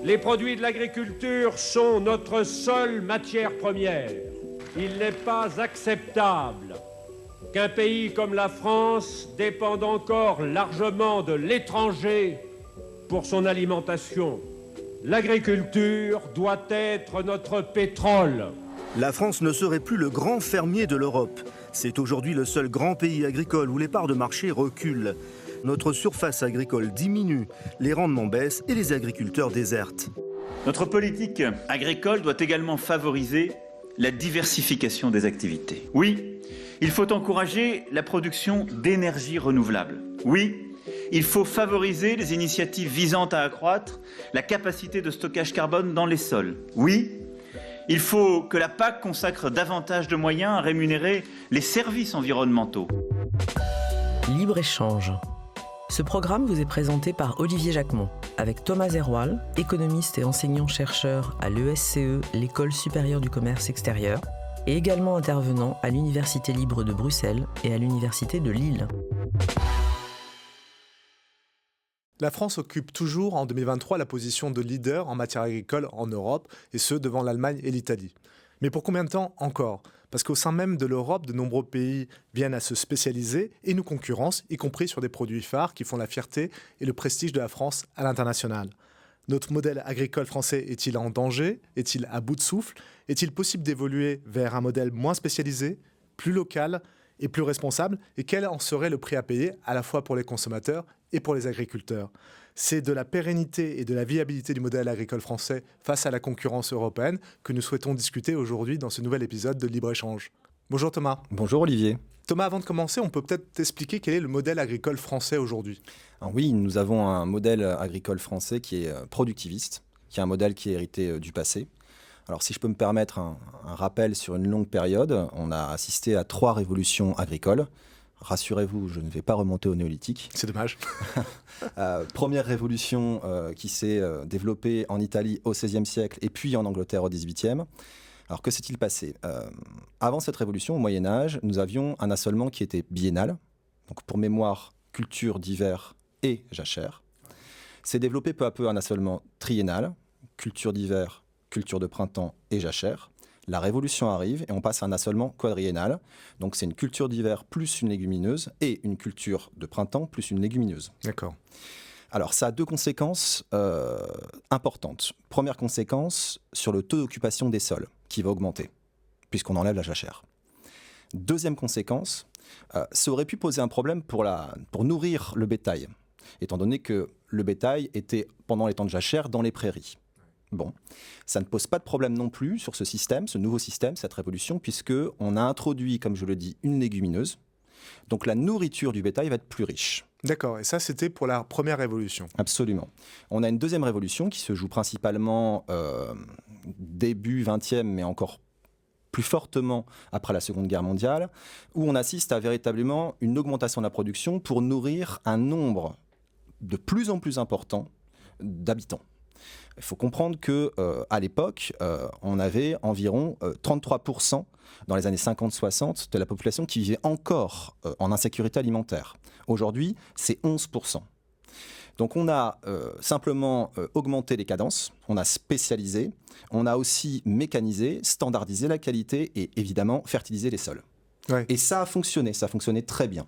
Les produits de l'agriculture sont notre seule matière première. Il n'est pas acceptable qu'un pays comme la France dépende encore largement de l'étranger pour son alimentation. L'agriculture doit être notre pétrole. La France ne serait plus le grand fermier de l'Europe. C'est aujourd'hui le seul grand pays agricole où les parts de marché reculent. Notre surface agricole diminue, les rendements baissent et les agriculteurs désertent. Notre politique agricole doit également favoriser la diversification des activités. Oui, il faut encourager la production d'énergie renouvelable. Oui, il faut favoriser les initiatives visant à accroître la capacité de stockage carbone dans les sols. Oui, il faut que la PAC consacre davantage de moyens à rémunérer les services environnementaux. Libre-échange. Ce programme vous est présenté par Olivier Jacquemont, avec Thomas Zerwal, économiste et enseignant-chercheur à l'ESCE, l'École supérieure du commerce extérieur, et également intervenant à l'Université libre de Bruxelles et à l'Université de Lille. La France occupe toujours en 2023 la position de leader en matière agricole en Europe, et ce devant l'Allemagne et l'Italie. Mais pour combien de temps encore ? Parce qu'au sein même de l'Europe, de nombreux pays viennent à se spécialiser et nous concurrencent, y compris sur des produits phares qui font la fierté et le prestige de la France à l'international. Notre modèle agricole français est-il en danger ? Est-il à bout de souffle ? Est-il possible d'évoluer vers un modèle moins spécialisé, plus local et plus responsable ? Et quel en serait le prix à payer à la fois pour les consommateurs et pour les agriculteurs ? C'est de la pérennité et de la viabilité du modèle agricole français face à la concurrence européenne que nous souhaitons discuter aujourd'hui dans ce nouvel épisode de Libre-Échange. Bonjour Thomas. Bonjour Olivier. Thomas, avant de commencer, on peut peut-être t'expliquer quel est le modèle agricole français aujourd'hui. Alors oui, nous avons un modèle agricole français qui est productiviste, qui est un modèle qui est hérité du passé. Alors si je peux me permettre un rappel sur une longue période, on a assisté à 3 révolutions agricoles. Rassurez-vous, je ne vais pas remonter au néolithique. C'est dommage. Première révolution qui s'est développée en Italie au XVIe siècle et puis en Angleterre au XVIIIe. Alors que s'est-il passé ? Avant cette révolution, au Moyen-Âge, nous avions un assolement qui était biennal. Donc pour mémoire, culture d'hiver et jachère. S'est développé peu à peu un assolement triennal, culture d'hiver, culture de printemps et jachère. La révolution arrive et on passe à un assolement quadriennal. Donc c'est une culture d'hiver plus une légumineuse et une culture de printemps plus une légumineuse. D'accord. Alors ça a 2 conséquences importantes. Première conséquence, sur le taux d'occupation des sols qui va augmenter puisqu'on enlève la jachère. Deuxième conséquence, ça aurait pu poser un problème pour nourrir le bétail, étant donné que le bétail était pendant les temps de jachère dans les prairies. Bon, ça ne pose pas de problème non plus sur ce système, ce nouveau système, cette révolution, puisqu'on a introduit, comme je le dis, une légumineuse. Donc la nourriture du bétail va être plus riche. D'accord, et ça c'était pour la première révolution. Absolument. On a une deuxième révolution qui se joue principalement début 20e, mais encore plus fortement après la Seconde Guerre mondiale, où on assiste à véritablement une augmentation de la production pour nourrir un nombre de plus en plus important d'habitants. Il faut comprendre qu'à l'époque, on avait environ 33% dans les années 50-60 de la population qui vivait encore en insécurité alimentaire. Aujourd'hui, c'est 11%. Donc on a simplement augmenté les cadences, on a spécialisé, on a aussi mécanisé, standardisé la qualité et évidemment fertilisé les sols. Ouais. Et ça a fonctionné très bien.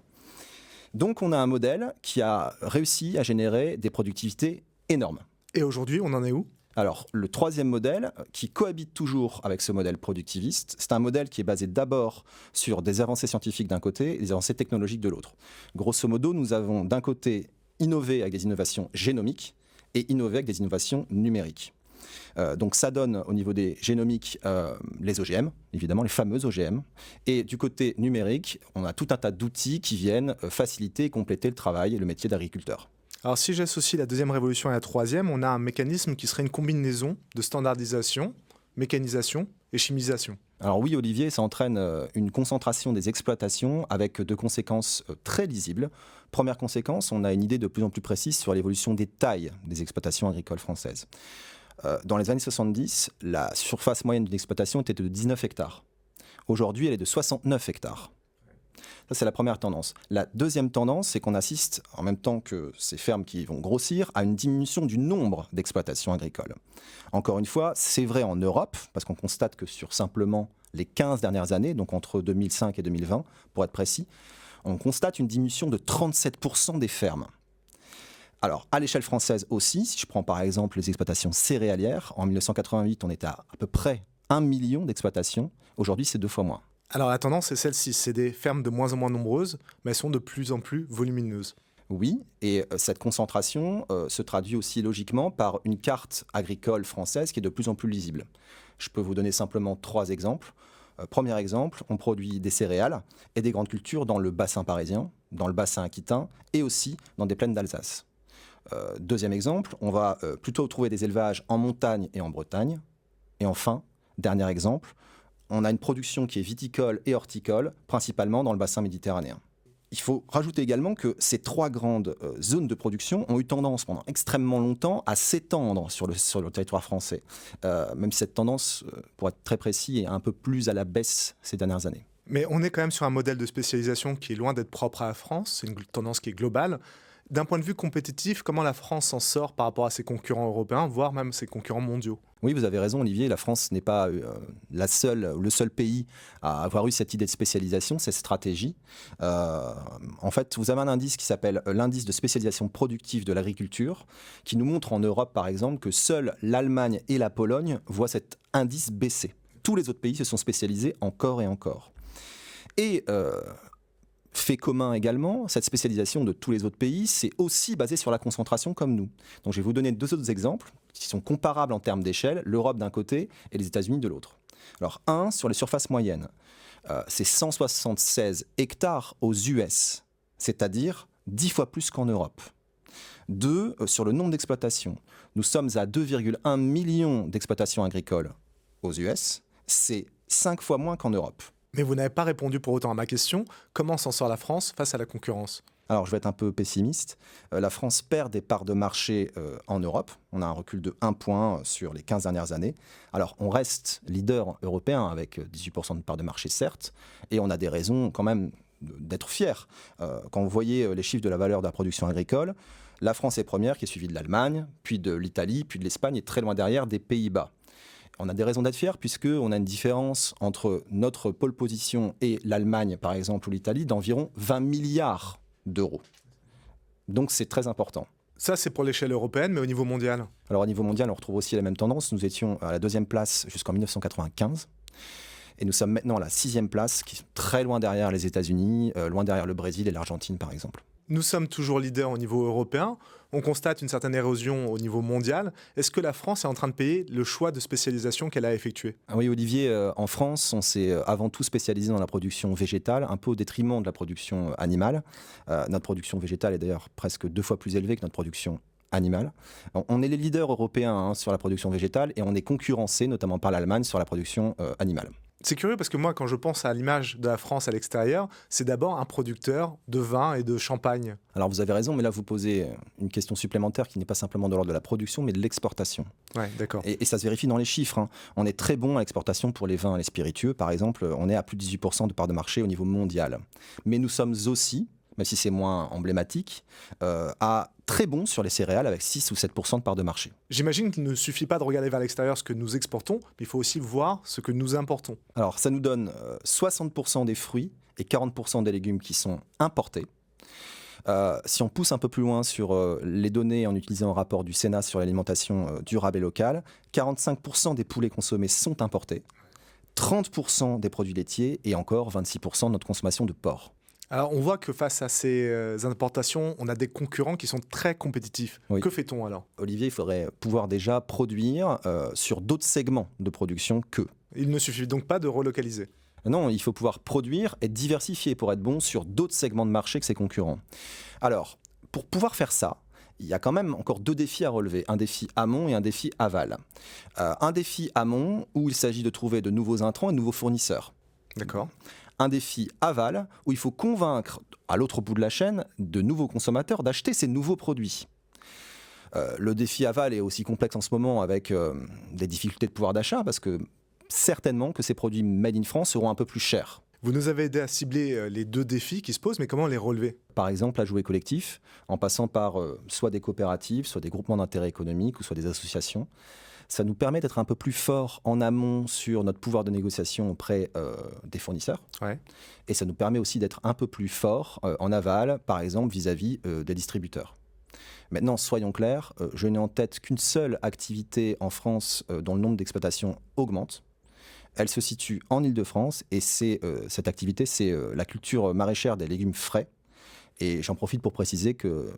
Donc on a un modèle qui a réussi à générer des productivités énormes. Et aujourd'hui, on en est où ? Alors, le troisième modèle, qui cohabite toujours avec ce modèle productiviste, c'est un modèle qui est basé d'abord sur des avancées scientifiques d'un côté et des avancées technologiques de l'autre. Grosso modo, nous avons d'un côté innové avec des innovations génomiques et innové avec des innovations numériques. Donc ça donne au niveau des génomiques les OGM, évidemment les fameux OGM. Et du côté numérique, on a tout un tas d'outils qui viennent faciliter et compléter le travail et le métier d'agriculteur. Alors si j'associe la deuxième révolution et la troisième, on a un mécanisme qui serait une combinaison de standardisation, mécanisation et chimisation. Alors oui Olivier, ça entraîne une concentration des exploitations avec 2 conséquences très lisibles. Première conséquence, on a une idée de plus en plus précise sur l'évolution des tailles des exploitations agricoles françaises. Dans les années 70, la surface moyenne d'une exploitation était de 19 hectares. Aujourd'hui, elle est de 69 hectares. Ça, c'est la première tendance. La deuxième tendance, c'est qu'on assiste, en même temps que ces fermes qui vont grossir, à une diminution du nombre d'exploitations agricoles. Encore une fois, c'est vrai en Europe, parce qu'on constate que sur simplement les 15 dernières années, donc entre 2005 et 2020, pour être précis, on constate une diminution de 37% des fermes. Alors, à l'échelle française aussi, si je prends par exemple les exploitations céréalières, en 1988, on était à peu près 1 million d'exploitations. Aujourd'hui, c'est 2 fois moins. Alors la tendance est celle-ci, c'est des fermes de moins en moins nombreuses, mais elles sont de plus en plus volumineuses. Oui, et cette concentration se traduit aussi logiquement par une carte agricole française qui est de plus en plus lisible. Je peux vous donner simplement 3 exemples. Premier exemple, on produit des céréales et des grandes cultures dans le bassin parisien, dans le bassin aquitain et aussi dans des plaines d'Alsace. Deuxième exemple, on va plutôt trouver des élevages en montagne et en Bretagne. Et enfin, dernier exemple, on a une production qui est viticole et horticole, principalement dans le bassin méditerranéen. Il faut rajouter également que ces 3 grandes zones de production ont eu tendance pendant extrêmement longtemps à s'étendre sur le territoire français, même si cette tendance, pour être très précis, est un peu plus à la baisse ces dernières années. Mais on est quand même sur un modèle de spécialisation qui est loin d'être propre à la France, c'est une tendance qui est globale. D'un point de vue compétitif, comment la France s'en sort par rapport à ses concurrents européens, voire même ses concurrents mondiaux ? Oui, vous avez raison, Olivier. La France n'est pas le seul pays à avoir eu cette idée de spécialisation, cette stratégie. En fait, vous avez un indice qui s'appelle l'indice de spécialisation productive de l'agriculture, qui nous montre en Europe, par exemple, que seuls l'Allemagne et la Pologne voient cet indice baisser. Tous les autres pays se sont spécialisés encore et encore. Et fait commun également, cette spécialisation de tous les autres pays, c'est aussi basé sur la concentration comme nous. Donc je vais vous donner 2 autres exemples qui sont comparables en termes d'échelle, l'Europe d'un côté et les États-Unis de l'autre. Alors un, sur les surfaces moyennes, c'est 176 hectares aux US, c'est-à-dire 10 fois plus qu'en Europe. 2, sur le nombre d'exploitations, nous sommes à 2,1 millions d'exploitations agricoles aux US, c'est 5 fois moins qu'en Europe. Mais vous n'avez pas répondu pour autant à ma question. Comment s'en sort la France face à la concurrence ? Alors, je vais être un peu pessimiste. La France perd des parts de marché en Europe. On a un recul de 1 point sur les 15 dernières années. Alors, on reste leader européen avec 18% de parts de marché, certes, et on a des raisons quand même d'être fiers. Quand vous voyez les chiffres de la valeur de la production agricole, la France est première, qui est suivie de l'Allemagne, puis de l'Italie, puis de l'Espagne, et très loin derrière des Pays-Bas. On a des raisons d'être fiers puisqu'on a une différence entre notre pole position et l'Allemagne, par exemple, ou l'Italie, d'environ 20 milliards d'euros. Donc c'est très important. Ça, c'est pour l'échelle européenne, mais au niveau mondial ? Alors au niveau mondial, on retrouve aussi la même tendance. Nous étions à la 2e place jusqu'en 1995. Et nous sommes maintenant à la 6e place, qui est très loin derrière les États-Unis, loin derrière le Brésil et l'Argentine, par exemple. Nous sommes toujours leaders au niveau européen. On constate une certaine érosion au niveau mondial. Est-ce que la France est en train de payer le choix de spécialisation qu'elle a effectué ? Oui, Olivier, en France, on s'est avant tout spécialisé dans la production végétale, un peu au détriment de la production animale. Notre production végétale est d'ailleurs presque 2 fois plus élevée que notre production animale. On est les leaders européens sur la production végétale et on est concurrencé notamment par l'Allemagne sur la production animale. C'est curieux parce que moi, quand je pense à l'image de la France à l'extérieur, c'est d'abord un producteur de vin et de champagne. Alors vous avez raison, mais là vous posez une question supplémentaire qui n'est pas simplement de l'ordre de la production, mais de l'exportation. Ouais, d'accord. Et ça se vérifie dans les chiffres. On est très bon à l'exportation pour les vins et les spiritueux. Par exemple, on est à plus de 18% de part de marché au niveau mondial. Mais nous sommes aussi, même si c'est moins emblématique, à très bon sur les céréales avec 6 ou 7% de part de marché. J'imagine qu'il ne suffit pas de regarder vers l'extérieur ce que nous exportons, mais il faut aussi voir ce que nous importons. Alors ça nous donne 60% des fruits et 40% des légumes qui sont importés. Si on pousse un peu plus loin sur les données en utilisant un rapport du Sénat sur l'alimentation durable et locale, 45% des poulets consommés sont importés, 30% des produits laitiers et encore 26% de notre consommation de porc. Alors on voit que face à ces importations, on a des concurrents qui sont très compétitifs. Oui. Que fait-on alors ? Olivier, il faudrait pouvoir déjà produire sur d'autres segments de production qu'eux. Il ne suffit donc pas de relocaliser ? Non, il faut pouvoir produire et diversifier pour être bon sur d'autres segments de marché que ses concurrents. Alors, pour pouvoir faire ça, il y a quand même encore 2 défis à relever, un défi amont et un défi aval. Un défi amont où il s'agit de trouver de nouveaux intrants et de nouveaux fournisseurs. D'accord. Un défi aval où il faut convaincre à l'autre bout de la chaîne de nouveaux consommateurs d'acheter ces nouveaux produits. Le défi aval est aussi complexe en ce moment avec des difficultés de pouvoir d'achat parce que certainement que ces produits made in France seront un peu plus chers. Vous nous avez aidé à cibler les deux défis qui se posent, mais comment les relever ? Par exemple, à jouer collectif, en passant par soit des coopératives, soit des groupements d'intérêt économique ou soit des associations. Ça nous permet d'être un peu plus fort en amont sur notre pouvoir de négociation auprès des fournisseurs. Ouais. Et ça nous permet aussi d'être un peu plus fort en aval, par exemple, vis-à-vis des distributeurs. Maintenant, soyons clairs, je n'ai en tête qu'une seule activité en France dont le nombre d'exploitations augmente. Elle se situe en Île-de-France et cette activité, c'est la culture maraîchère des légumes frais. Et j'en profite pour préciser que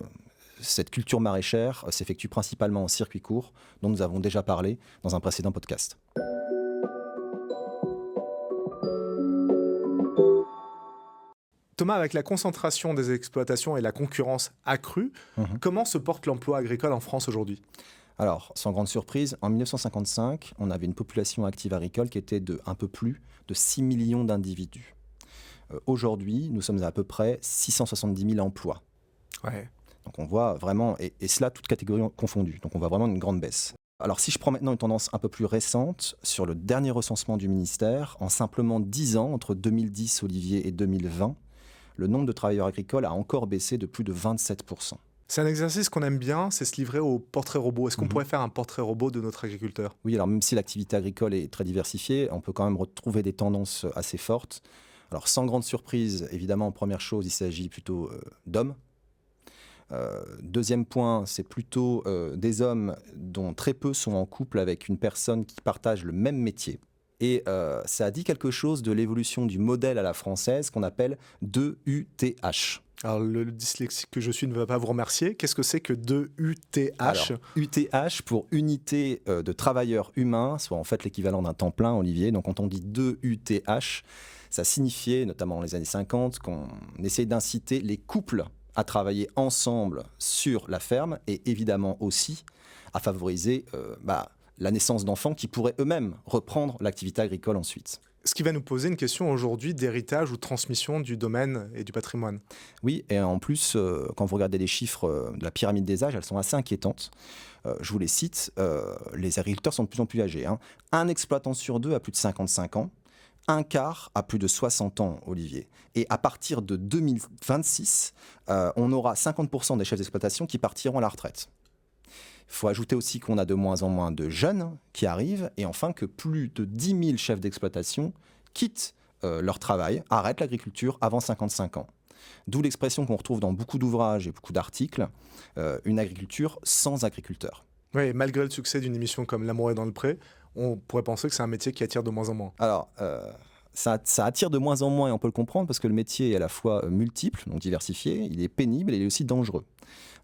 cette culture maraîchère s'effectue principalement en circuit court, dont nous avons déjà parlé dans un précédent podcast. Thomas, avec la concentration des exploitations et la concurrence accrue, comment se porte l'emploi agricole en France aujourd'hui ? Alors, sans grande surprise, en 1955, on avait une population active agricole qui était de un peu plus de 6 millions d'individus. Aujourd'hui, nous sommes à peu près 670 000 emplois. Ouais. Donc on voit vraiment, et cela toutes catégories confondues, donc on voit vraiment une grande baisse. Alors si je prends maintenant une tendance un peu plus récente, sur le dernier recensement du ministère, en simplement 10 ans, entre 2010, Olivier, et 2020, le nombre de travailleurs agricoles a encore baissé de plus de 27%. C'est un exercice qu'on aime bien, c'est se livrer au portrait robot. Est-ce qu'on pourrait faire un portrait robot de notre agriculteur ? Oui, alors même si l'activité agricole est très diversifiée, on peut quand même retrouver des tendances assez fortes. Alors sans grande surprise, évidemment, première chose, il s'agit plutôt d'hommes. Deuxième point, c'est plutôt des hommes dont très peu sont en couple avec une personne qui partage le même métier. Et ça a dit quelque chose de l'évolution du modèle à la française qu'on appelle 2UTH. Alors, le dyslexique que je suis ne va pas vous remercier. Qu'est-ce que c'est que 2UTH ? Alors, UTH pour unité de travailleurs humains, soit en fait l'équivalent d'un temps plein, Olivier. Donc, quand on dit 2UTH, ça signifiait, notamment dans les années 50, qu'on essayait d'inciter les couples à travailler ensemble sur la ferme et évidemment aussi à favoriser la naissance d'enfants qui pourraient eux-mêmes reprendre l'activité agricole ensuite. Ce qui va nous poser une question aujourd'hui d'héritage ou de transmission du domaine et du patrimoine. Oui, et en plus, quand vous regardez les chiffres de la pyramide des âges, elles sont assez inquiétantes. Je vous les cite, les agriculteurs sont de plus en plus âgés. Un exploitant sur deux a plus de 55 ans, un quart a plus de 60 ans, Olivier. Et à partir de 2026, on aura 50% des chefs d'exploitation qui partiront à la retraite. Il faut ajouter aussi qu'on a de moins en moins de jeunes qui arrivent et enfin que plus de 10 000 chefs d'exploitation quittent leur travail, arrêtent l'agriculture avant 55 ans. D'où l'expression qu'on retrouve dans beaucoup d'ouvrages et beaucoup d'articles, une agriculture sans agriculteurs. Oui, malgré le succès d'une émission comme L'amour est dans le pré, on pourrait penser que c'est un métier qui attire de moins en moins. Alors, ça attire de moins en moins et on peut le comprendre parce que le métier est à la fois multiple, donc diversifié, il est pénible et il est aussi dangereux.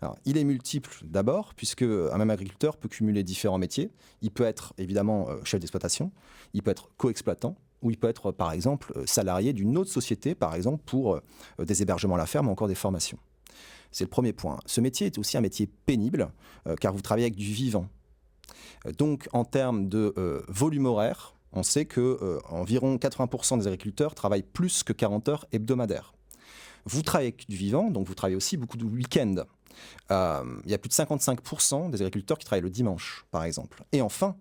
Alors, il est multiple d'abord, puisque un même agriculteur peut cumuler différents métiers. Il peut être évidemment chef d'exploitation, il peut être co-exploitant, ou il peut être par exemple salarié d'une autre société, par exemple pour des hébergements à la ferme ou encore des formations. C'est le premier point. Ce métier est aussi un métier pénible, car vous travaillez avec du vivant. Donc en termes de volume horaire, on sait qu'environ 80% des agriculteurs travaillent plus que 40 heures hebdomadaires. Vous travaillez avec du vivant, donc vous travaillez aussi beaucoup de week-ends. Il y a plus de 55% des agriculteurs qui travaillent le dimanche, par exemple. Et enfin,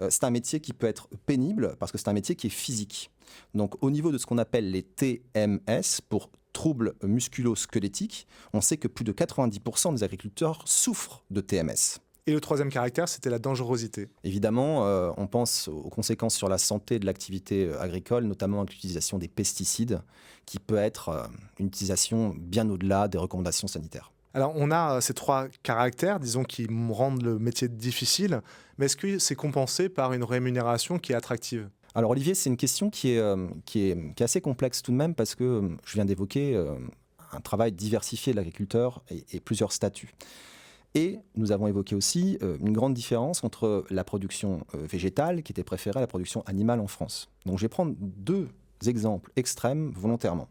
c'est un métier qui peut être pénible parce que c'est un métier qui est physique. Donc au niveau de ce qu'on appelle les TMS, pour troubles musculo-squelettiques, on sait que plus de 90% des agriculteurs souffrent de TMS. Et le troisième caractère, c'était la dangerosité. Évidemment, on pense aux conséquences sur la santé de l'activité agricole, notamment avec l'utilisation des pesticides, qui peut être une utilisation bien au-delà des recommandations sanitaires. Alors, on a ces trois caractères, disons, qui rendent le métier difficile, mais est-ce que c'est compensé par une rémunération qui est attractive ? Alors Olivier, c'est une question qui est assez complexe tout de même parce que je viens d'évoquer un travail diversifié de l'agriculteur et plusieurs statuts. Et nous avons évoqué aussi une grande différence entre la production végétale qui était préférée à la production animale en France. Donc je vais prendre deux exemples extrêmes volontairement.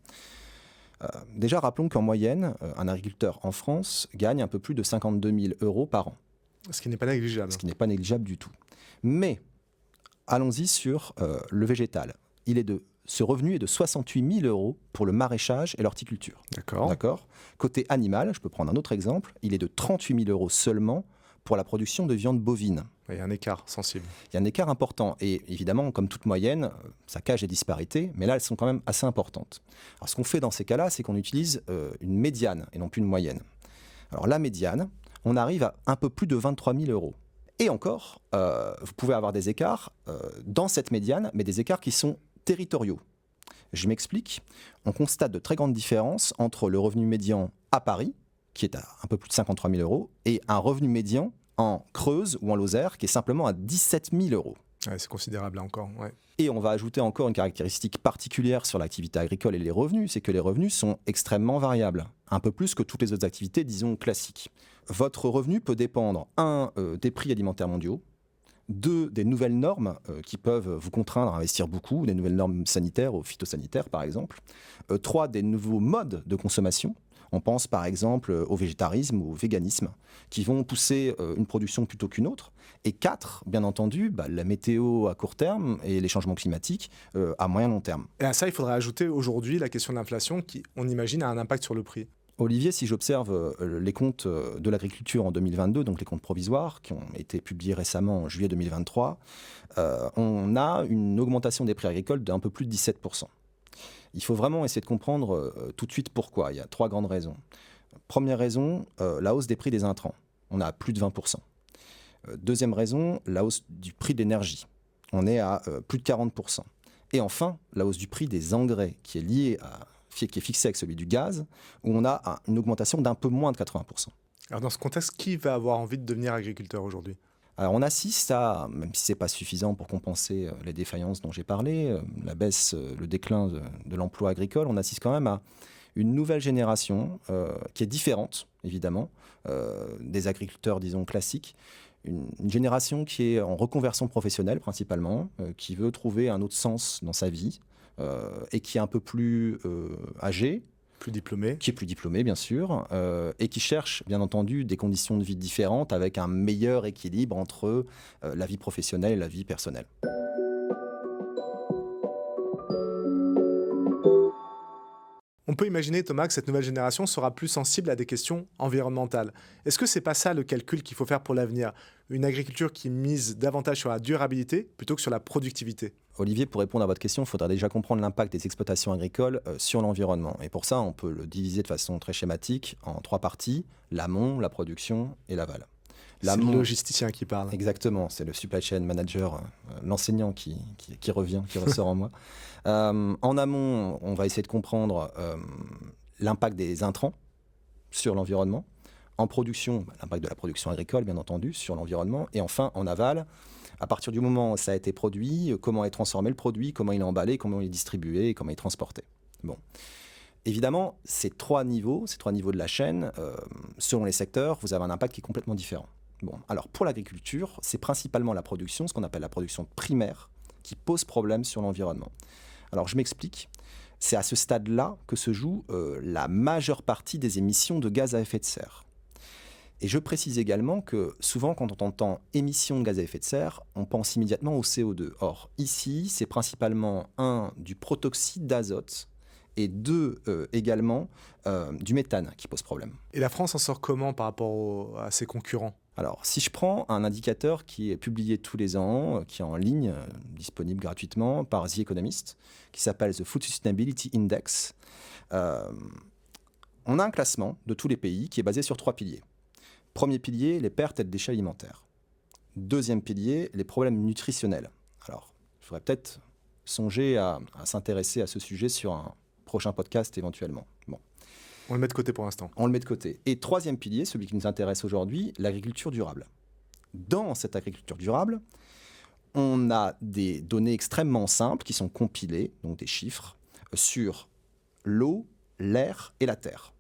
Déjà, rappelons qu'en moyenne, un agriculteur en France gagne un peu plus de 52 000 € par an. Ce qui n'est pas négligeable. Ce qui n'est pas négligeable du tout. Mais allons-y sur le végétal. Ce revenu est de 68 000 € pour le maraîchage et l'horticulture. D'accord. Côté animal, je peux prendre un autre exemple, il est de 38 000 € seulement pour la production de viande bovine. Il y a un écart sensible. Il y a un écart important. Et évidemment, comme toute moyenne, ça cache des disparités, mais là, elles sont quand même assez importantes. Alors, ce qu'on fait dans ces cas-là, c'est qu'on utilise une médiane et non plus une moyenne. Alors, la médiane, on arrive à un peu plus de 23 000 euros. Et encore, vous pouvez avoir des écarts dans cette médiane, mais des écarts qui sont territoriaux. Je m'explique. On constate de très grandes différences entre le revenu médian à Paris, qui est à un peu plus de 53 000 euros, et un revenu médian en Creuse ou en Lozère, qui est simplement à 17 000 euros. Ouais, c'est considérable là encore. Ouais. Et on va ajouter encore une caractéristique particulière sur l'activité agricole et les revenus, c'est que les revenus sont extrêmement variables, un peu plus que toutes les autres activités, disons, classiques. Votre revenu peut dépendre, 1, des prix alimentaires mondiaux, 2, des nouvelles normes qui peuvent vous contraindre à investir beaucoup, des nouvelles normes sanitaires ou phytosanitaires par exemple, 3, des nouveaux modes de consommation. On pense par exemple au végétarisme ou au véganisme, qui vont pousser une production plutôt qu'une autre. Et 4, bien entendu, la météo à court terme et les changements climatiques à moyen long terme. Et à ça, il faudrait ajouter aujourd'hui la question de l'inflation qui, on imagine, a un impact sur le prix. Olivier, si j'observe les comptes de l'agriculture en 2022, donc les comptes provisoires qui ont été publiés récemment en juillet 2023, on a une augmentation des prix agricoles d'un peu plus de 17%. Il faut vraiment essayer de comprendre tout de suite pourquoi. Il y a 3 grandes raisons. Première raison, la hausse des prix des intrants. On a plus de 20%. Deuxième raison, la hausse du prix de l'énergie. On est à plus de 40%. Et enfin, la hausse du prix des engrais qui est fixée avec celui du gaz, où on a une augmentation d'un peu moins de 80%. Alors dans ce contexte, qui va avoir envie de devenir agriculteur aujourd'hui ? Alors on assiste à, même si ce n'est pas suffisant pour compenser les défaillances dont j'ai parlé, la baisse, le déclin de l'emploi agricole, on assiste quand même à une nouvelle génération qui est différente, évidemment, des agriculteurs, disons, classiques. Une génération qui est en reconversion professionnelle principalement, qui veut trouver un autre sens dans sa vie et qui est un peu plus âgée. Plus diplômé. Qui est plus diplômé, bien sûr, et qui cherche, bien entendu, des conditions de vie différentes avec un meilleur équilibre entre la vie professionnelle et la vie personnelle. On peut imaginer, Thomas, que cette nouvelle génération sera plus sensible à des questions environnementales. Est-ce que c'est pas ça le calcul qu'il faut faire pour l'avenir ? Une agriculture qui mise davantage sur la durabilité plutôt que sur la productivité ? Olivier, pour répondre à votre question, il faudra déjà comprendre l'impact des exploitations agricoles sur l'environnement. Et pour ça, on peut le diviser de façon très schématique en 3 parties, l'amont, la production et l'aval. C'est le logisticien qui parle. Exactement, c'est le supply chain manager, l'enseignant qui revient, qui ressort en moi. En amont, on va essayer de comprendre l'impact des intrants sur l'environnement. En production, l'impact de la production agricole, bien entendu, sur l'environnement. Et enfin, en aval, à partir du moment où ça a été produit, comment est transformé le produit, comment il est emballé, comment il est distribué, comment il est transporté. Bon. Évidemment, ces trois niveaux de la chaîne, selon les secteurs, vous avez un impact qui est complètement différent. Bon, alors pour l'agriculture, c'est principalement la production, ce qu'on appelle la production primaire, qui pose problème sur l'environnement. Alors je m'explique, c'est à ce stade-là que se joue la majeure partie des émissions de gaz à effet de serre. Et je précise également que souvent quand on entend émissions de gaz à effet de serre, on pense immédiatement au CO2. Or ici, c'est principalement du protoxyde d'azote, et 2, également du méthane qui pose problème. Et la France en sort comment par rapport à ses concurrents ? Alors, si je prends un indicateur qui est publié tous les ans, qui est en ligne, disponible gratuitement par The Economist, qui s'appelle The Food Sustainability Index, on a un classement de tous les pays qui est basé sur 3 piliers. Premier pilier, les pertes et les déchets alimentaires. Deuxième pilier, les problèmes nutritionnels. Alors, il faudrait peut-être songer à s'intéresser à ce sujet sur un prochain podcast éventuellement. Bon. On le met de côté pour l'instant. On le met de côté. Et troisième pilier, celui qui nous intéresse aujourd'hui, l'agriculture durable. Dans cette agriculture durable, on a des données extrêmement simples qui sont compilées, donc des chiffres, sur l'eau, l'air et la terre.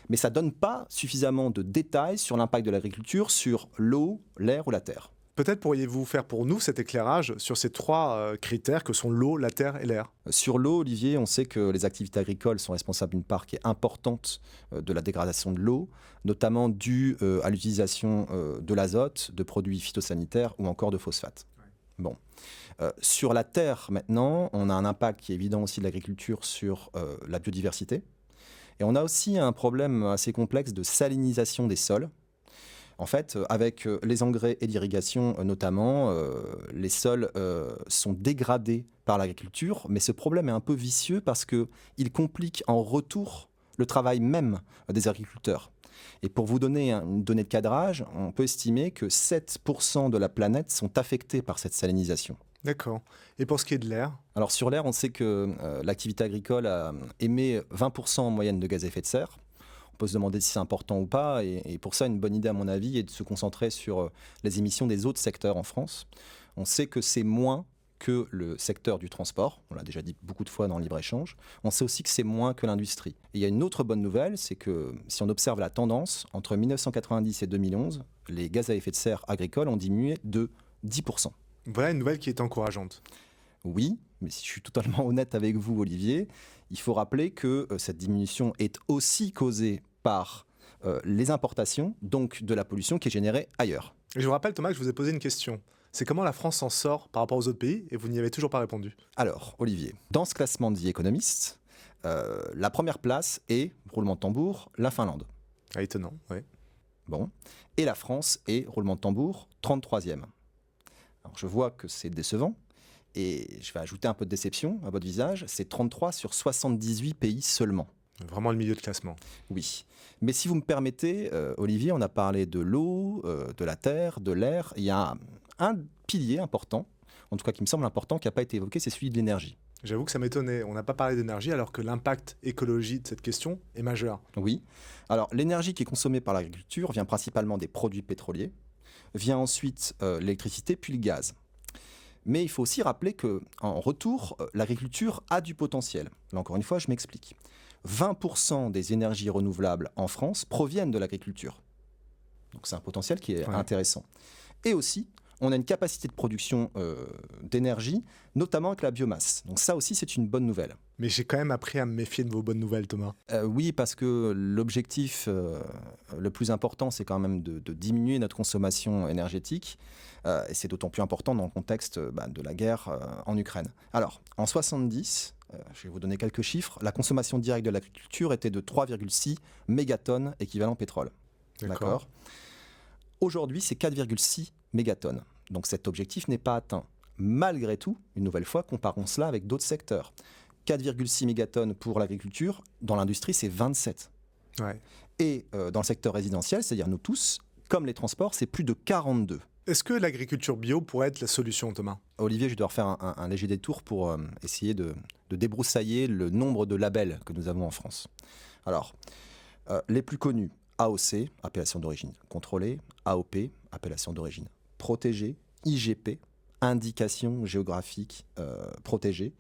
Mais ça ne donne pas suffisamment de détails sur l'impact de l'agriculture sur l'eau, l'air ou la terre. Peut-être pourriez-vous faire pour nous cet éclairage sur ces 3 critères que sont l'eau, la terre et l'air. Sur l'eau, Olivier, on sait que les activités agricoles sont responsables d'une part qui est importante de la dégradation de l'eau, notamment due à l'utilisation de l'azote, de produits phytosanitaires ou encore de phosphate. Ouais. Bon. Sur la terre, maintenant, on a un impact qui est évident aussi de l'agriculture sur la biodiversité. Et on a aussi un problème assez complexe de salinisation des sols. En fait, avec les engrais et l'irrigation notamment, les sols sont dégradés par l'agriculture, mais ce problème est un peu vicieux parce qu'il complique en retour le travail même des agriculteurs. Et pour vous donner une donnée de cadrage, on peut estimer que 7% de la planète sont affectés par cette salinisation. D'accord. Et pour ce qui est de l'air? Alors sur l'air, on sait que l'activité agricole émet 20% en moyenne de gaz à effet de serre. On peut se demander si c'est important ou pas, et pour ça, une bonne idée à mon avis est de se concentrer sur les émissions des autres secteurs en France. On sait que c'est moins que le secteur du transport, on l'a déjà dit beaucoup de fois dans le libre-échange. On sait aussi que c'est moins que l'industrie. Et il y a une autre bonne nouvelle, c'est que si on observe la tendance, entre 1990 et 2011, les gaz à effet de serre agricoles ont diminué de 10%. Voilà une nouvelle qui est encourageante. Oui, mais si je suis totalement honnête avec vous, Olivier, il faut rappeler que cette diminution est aussi causée par les importations, donc de la pollution qui est générée ailleurs. Et je vous rappelle, Thomas, que je vous ai posé une question. C'est comment la France s'en sort par rapport aux autres pays, et vous n'y avez toujours pas répondu. Alors, Olivier, dans ce classement de The Economist, la première place est, roulement de tambour, la Finlande. Ah, étonnant, oui. Bon. Et la France est, roulement de tambour, 33e. Alors, je vois que c'est décevant, et je vais ajouter un peu de déception à votre visage, c'est 33 sur 78 pays seulement. Vraiment le milieu de classement. Oui. Mais si vous me permettez, Olivier, on a parlé de l'eau, de la terre, de l'air. Il y a un pilier important, en tout cas qui me semble important, qui n'a pas été évoqué, c'est celui de l'énergie. J'avoue que ça m'étonnait. On n'a pas parlé d'énergie alors que l'impact écologique de cette question est majeur. Oui. Alors, l'énergie qui est consommée par l'agriculture vient principalement des produits pétroliers, vient ensuite l'électricité, puis le gaz. Mais il faut aussi rappeler qu'en retour, l'agriculture a du potentiel. Là, encore une fois, je m'explique. 20% des énergies renouvelables en France proviennent de l'agriculture. Donc c'est un potentiel qui est intéressant. Et aussi, on a une capacité de production d'énergie, notamment avec la biomasse. Donc ça aussi, c'est une bonne nouvelle. Mais j'ai quand même appris à me méfier de vos bonnes nouvelles, Thomas. Oui, parce que l'objectif le plus important, c'est quand même de diminuer notre consommation énergétique. Et c'est d'autant plus important dans le contexte de la guerre en Ukraine. Alors, en 70, je vais vous donner quelques chiffres, la consommation directe de l'agriculture était de 3,6 mégatonnes équivalent pétrole. D'accord. Aujourd'hui, c'est 4,6 mégatonnes. Donc cet objectif n'est pas atteint. Malgré tout, une nouvelle fois, comparons cela avec d'autres secteurs. 4,6 mégatonnes pour l'agriculture, dans l'industrie, c'est 27. Ouais. Et dans le secteur résidentiel, c'est-à-dire nous tous, comme les transports, c'est plus de 42. Est-ce que l'agriculture bio pourrait être la solution, Thomas? Olivier, je dois refaire un léger détour pour essayer de débroussailler le nombre de labels que nous avons en France. Alors, les plus connus, AOC, appellation d'origine contrôlée, AOP, appellation d'origine protégée, IGP, indication géographique protégée,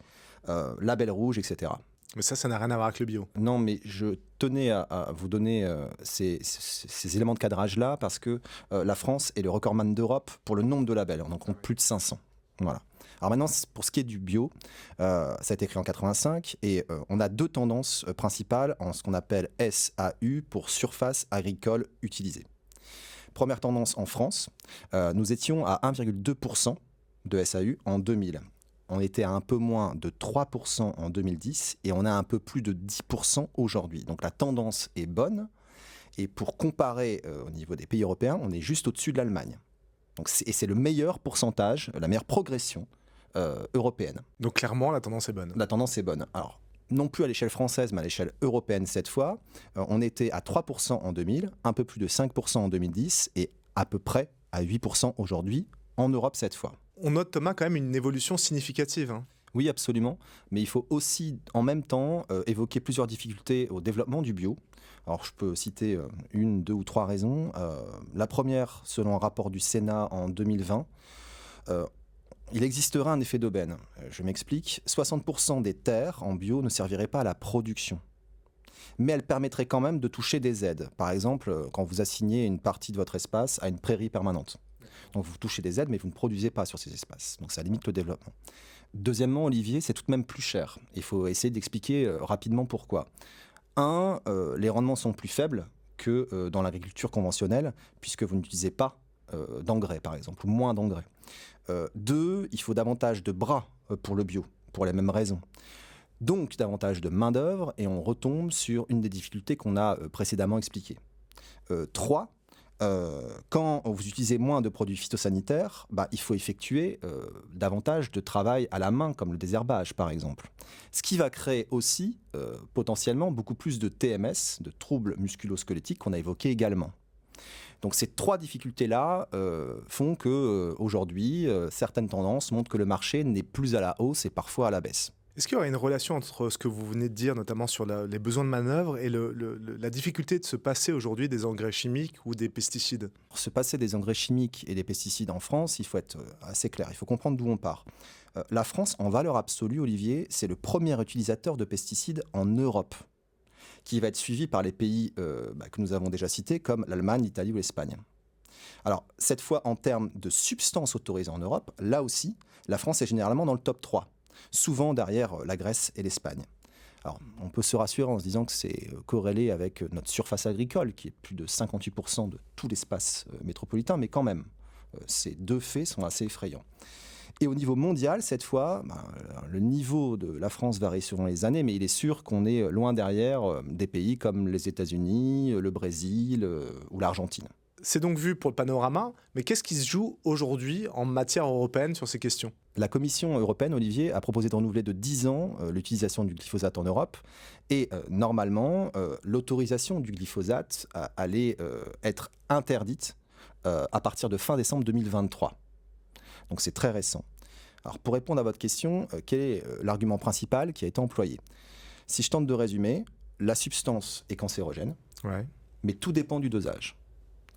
label rouge, etc. Mais ça n'a rien à voir avec le bio. Non, mais je tenais à vous donner ces éléments de cadrage-là parce que la France est le recordman d'Europe pour le nombre de labels. On en compte plus de 500. Voilà. Alors maintenant, pour ce qui est du bio, ça a été créé en 85 et on a deux tendances principales en ce qu'on appelle SAU pour surface agricole utilisée. Première tendance en France, nous étions à 1,2% de SAU en 2000. On était à un peu moins de 3% en 2010 et on a un peu plus de 10% aujourd'hui. Donc la tendance est bonne et pour comparer au niveau des pays européens, on est juste au-dessus de l'Allemagne. Donc c'est le meilleur pourcentage, la meilleure progression européenne. Donc clairement, la tendance est bonne. La tendance est bonne. Alors, non plus à l'échelle française, mais à l'échelle européenne cette fois. On était à 3% en 2000, un peu plus de 5% en 2010 et à peu près à 8% aujourd'hui en Europe cette fois. On note, Thomas, quand même une évolution significative. Oui, absolument. Mais il faut aussi, en même temps, évoquer plusieurs difficultés au développement du bio. Alors, je peux citer une, deux ou trois raisons. La première, selon un rapport du Sénat en 2020, il existera un effet d'aubaine. Je m'explique. 60% des terres en bio ne serviraient pas à la production. Mais elles permettraient quand même de toucher des aides. Par exemple, quand vous assignez une partie de votre espace à une prairie permanente. Donc vous touchez des aides, mais vous ne produisez pas sur ces espaces. Donc ça limite le développement. Deuxièmement, Olivier, c'est tout de même plus cher. Il faut essayer d'expliquer rapidement pourquoi. Les rendements sont plus faibles que dans l'agriculture conventionnelle, puisque vous n'utilisez pas d'engrais, par exemple, ou moins d'engrais. 2, il faut davantage de bras pour le bio, pour les mêmes raisons. Donc davantage de main-d'œuvre, et on retombe sur une des difficultés qu'on a précédemment expliquées. 3, quand vous utilisez moins de produits phytosanitaires, il faut effectuer davantage de travail à la main, comme le désherbage par exemple. Ce qui va créer aussi potentiellement beaucoup plus de TMS, de troubles musculo-squelettiques qu'on a évoqués également. Donc ces trois difficultés-là font qu'aujourd'hui, certaines tendances montrent que le marché n'est plus à la hausse et parfois à la baisse. Est-ce qu'il y aurait une relation entre ce que vous venez de dire, notamment sur les besoins de manœuvre, et la difficulté de se passer aujourd'hui des engrais chimiques ou des pesticides ? Pour se passer des engrais chimiques et des pesticides en France, il faut être assez clair, il faut comprendre d'où on part. La France, en valeur absolue, Olivier, c'est le premier utilisateur de pesticides en Europe, qui va être suivi par les pays que nous avons déjà cités, comme l'Allemagne, l'Italie ou l'Espagne. Alors, cette fois, en termes de substances autorisées en Europe, là aussi, la France est généralement dans le top 3. Souvent derrière la Grèce et l'Espagne. Alors, on peut se rassurer en se disant que c'est corrélé avec notre surface agricole, qui est plus de 58% de tout l'espace métropolitain, mais quand même, ces deux faits sont assez effrayants. Et au niveau mondial, cette fois, le niveau de la France varie selon les années, mais il est sûr qu'on est loin derrière des pays comme les États-Unis, le Brésil ou l'Argentine. C'est donc vu pour le panorama, mais qu'est-ce qui se joue aujourd'hui en matière européenne sur ces questions ? La Commission européenne, Olivier, a proposé de renouveler de 10 ans l'utilisation du glyphosate en Europe. Et normalement, l'autorisation du glyphosate allait être interdite à partir de fin décembre 2023. Donc c'est très récent. Alors pour répondre à votre question, quel est l'argument principal qui a été employé ? Si je tente de résumer, la substance est cancérogène, mais tout dépend du dosage.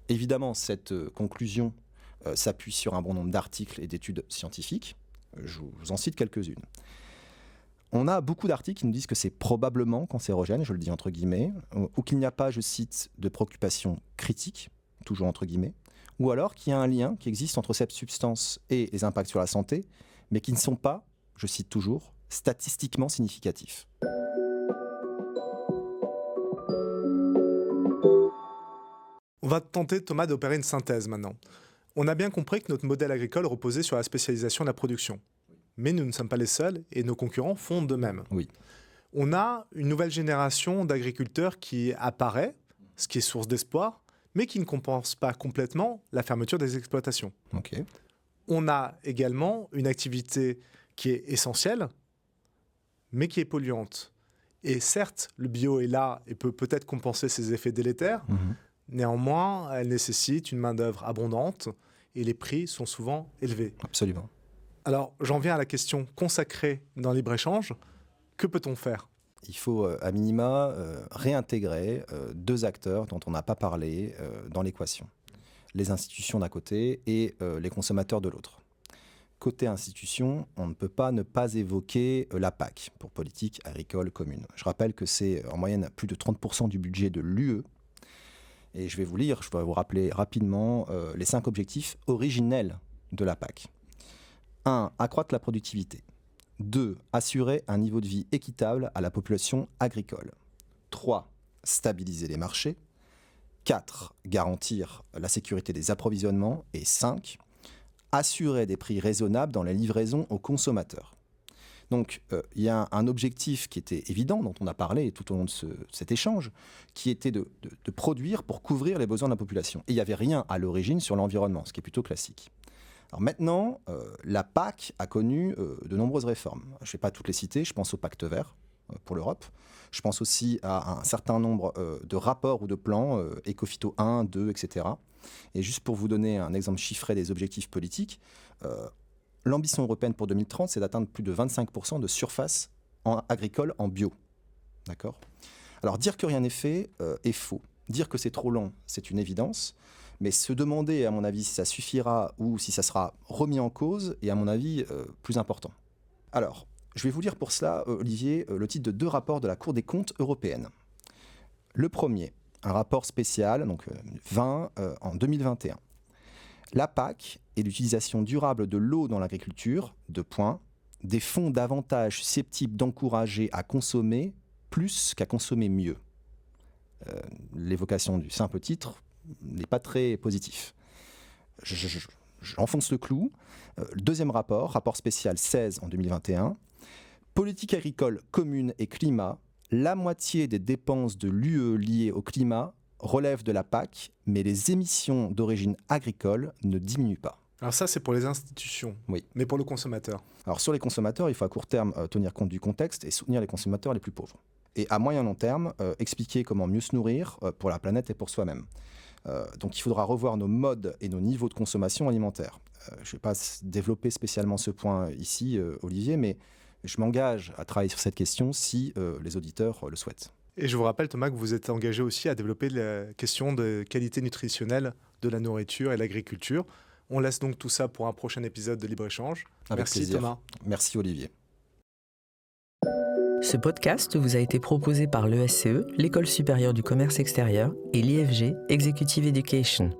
Évidemment, cette conclusion s'appuie sur un bon nombre d'articles et d'études scientifiques. Je vous en cite quelques-unes. On a beaucoup d'articles qui nous disent que c'est probablement cancérogène, je le dis entre guillemets, ou qu'il n'y a pas, je cite, de préoccupation critique, toujours entre guillemets, ou alors qu'il y a un lien qui existe entre cette substance et les impacts sur la santé, mais qui ne sont pas, je cite toujours, statistiquement significatifs. On va tenter, Thomas, d'opérer une synthèse maintenant. On a bien compris que notre modèle agricole reposait sur la spécialisation de la production. Mais nous ne sommes pas les seuls et nos concurrents font de même. Oui. On a une nouvelle génération d'agriculteurs qui apparaît, ce qui est source d'espoir, mais qui ne compense pas complètement la fermeture des exploitations. Okay. On a également une activité qui est essentielle, mais qui est polluante. Et certes, le bio est là et peut peut-être compenser ses effets délétères. Néanmoins, elle nécessite une main-d'œuvre abondante et les prix sont souvent élevés. Absolument. Alors, j'en viens à la question consacrée dans Libre-Échange. Que peut-on faire ? Il faut, à minima, réintégrer deux acteurs dont on n'a pas parlé dans l'équation. Les institutions d'un côté et les consommateurs de l'autre. Côté institutions, on ne peut pas ne pas évoquer la PAC, pour politique agricole commune. Je rappelle que c'est en moyenne plus de 30% du budget de l'UE. Et je vais vous rappeler rapidement les 5 objectifs originels de la PAC. 1. Accroître la productivité. 2. Assurer un niveau de vie équitable à la population agricole. 3. Stabiliser les marchés. 4. Garantir la sécurité des approvisionnements. Et 5. Assurer des prix raisonnables dans les livraisons aux consommateurs. Donc, il y a un objectif qui était évident, dont on a parlé tout au long de cet échange, qui était de produire pour couvrir les besoins de la population. Et il n'y avait rien à l'origine sur l'environnement, ce qui est plutôt classique. Alors maintenant, la PAC a connu de nombreuses réformes. Je ne vais pas toutes les citer, je pense au Pacte vert pour l'Europe. Je pense aussi à un certain nombre de rapports ou de plans, Ecophyto 1, 2, etc. Et juste pour vous donner un exemple chiffré des objectifs politiques, l'ambition européenne pour 2030, c'est d'atteindre plus de 25% de surface agricole en bio. D'accord ? Alors dire que rien n'est fait est faux. Dire que c'est trop lent, c'est une évidence. Mais se demander, à mon avis, si ça suffira ou si ça sera remis en cause est, à mon avis, plus important. Alors, je vais vous lire pour cela, Olivier, le titre de 2 rapports de la Cour des comptes européenne. Le premier, un rapport spécial, donc 20 en 2021. La PAC et l'utilisation durable de l'eau dans l'agriculture, des fonds davantage susceptibles d'encourager à consommer plus qu'à consommer mieux. L'évocation du simple titre n'est pas très positif. J'enfonce le clou. Le deuxième rapport spécial 16 en 2021. Politique agricole commune et climat, la moitié des dépenses de l'UE liées au climat relèvent de la PAC, mais les émissions d'origine agricole ne diminuent pas. Alors ça, c'est pour les institutions, Oui. Mais pour le consommateur. Alors sur les consommateurs, il faut à court terme tenir compte du contexte et soutenir les consommateurs les plus pauvres. Et à moyen long terme, expliquer comment mieux se nourrir pour la planète et pour soi-même. Donc il faudra revoir nos modes et nos niveaux de consommation alimentaire. Je ne vais pas développer spécialement ce point ici, Olivier, mais je m'engage à travailler sur cette question si les auditeurs le souhaitent. Et je vous rappelle, Thomas, que vous êtes engagé aussi à développer la question de qualité nutritionnelle de la nourriture et l'agriculture. On laisse donc tout ça pour un prochain épisode de Libre-Échange. Merci plaisir. Thomas. Merci Olivier. Ce podcast vous a été proposé par l'ESCE, l'École supérieure du commerce extérieur, et l'IFG Executive Education.